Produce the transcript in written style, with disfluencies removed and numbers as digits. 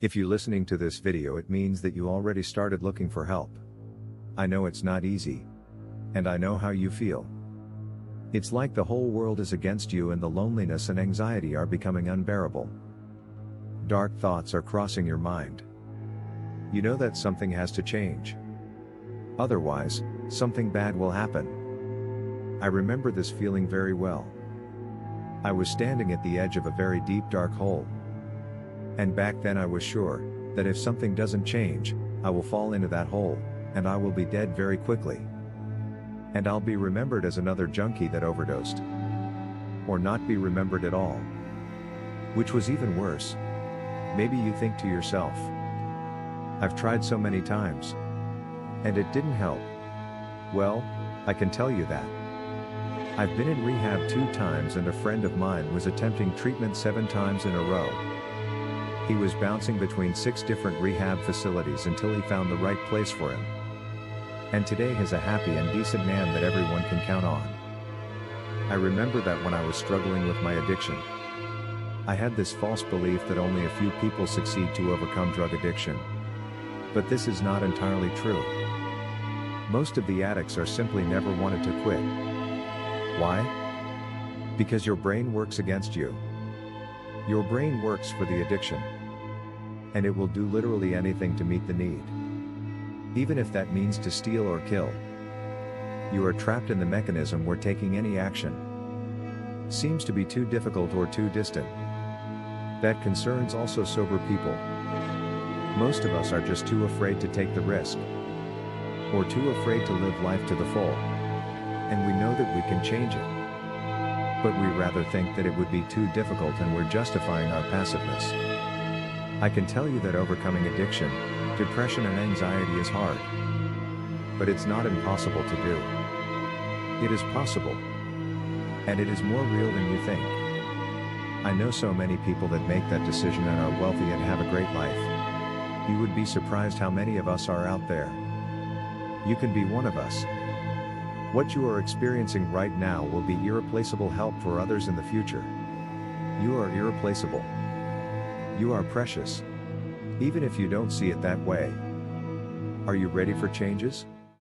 If you're listening to this video, it means that you already started looking for help. I know it's not easy. And I know how you feel. It's like the whole world is against you and the loneliness and anxiety are becoming unbearable. Dark thoughts are crossing your mind. You know that something has to change. Otherwise, something bad will happen. I remember this feeling very well. I was standing at the edge of a very deep dark hole. And back then I was sure that if something doesn't change, I will fall into that hole, and I will be dead very quickly. And I'll be remembered as another junkie that overdosed. Or not be remembered at all. Which was even worse. Maybe you think to yourself, I've tried so many times. And it didn't help. Well, I can tell you that. I've been in rehab 2 times and a friend of mine was attempting treatment 7 times in a row. He was bouncing between 6 different rehab facilities until he found the right place for him. And today he's a happy and decent man that everyone can count on. I remember that when I was struggling with my addiction, I had this false belief that only a few people succeed to overcome drug addiction. But this is not entirely true. Most of the addicts are simply never wanted to quit. Why? Because your brain works against you. Your brain works for the addiction. And it will do literally anything to meet the need. Even if that means to steal or kill. You are trapped in the mechanism where taking any action seems to be too difficult or too distant. That concerns also sober people. Most of us are just too afraid to take the risk. Or too afraid to live life to the full. And we know that we can change it. But we rather think that it would be too difficult and we're justifying our passiveness. I can tell you that overcoming addiction, depression and anxiety is hard. But it's not impossible to do. It is possible. And it is more real than you think. I know so many people that make that decision and are wealthy and have a great life. You would be surprised how many of us are out there. You can be one of us. What you are experiencing right now will be irreplaceable help for others in the future. You are irreplaceable. You are precious. Even if you don't see it that way. Are you ready for changes?